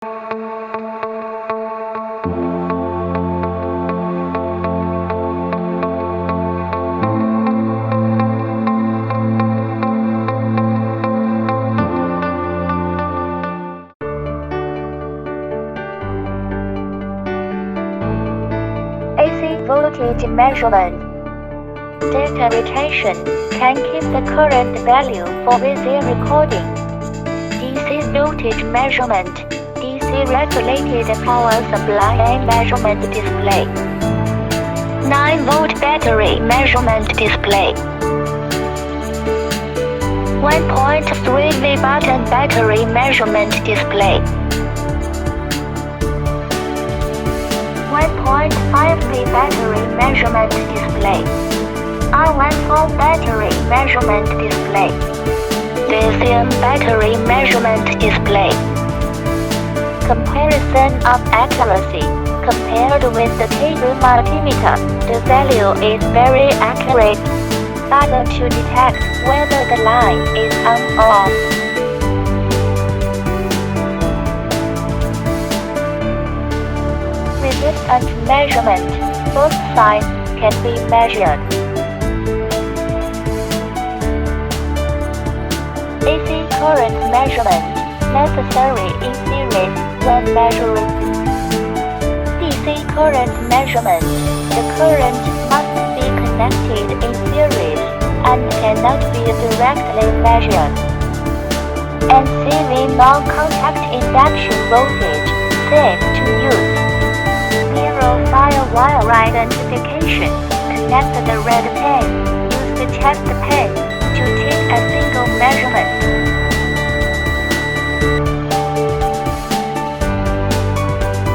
AC voltage measurement. Data retention can keep the current value for VC recording. DC voltage measurement. DC regulated power supply and measurement display. 9-volt battery measurement display. 1.3V button battery measurement display. 1.5V battery measurement display. R14 battery measurement display. Lithium battery measurement display. Comparison of accuracy. Compared with the cable multimeter, the value is very accurate, but to detect whether the line is on or off. Resistance measurement. Both sides can be measured. AC current measurement. Necessary in series when measuring. DC current measurement. The current must be connected in series and cannot be directly measured. And CV non-contact induction voltage. Safe to use. Zero firewire identification. Connect the red pin. Use the chest pin to take a single measurement.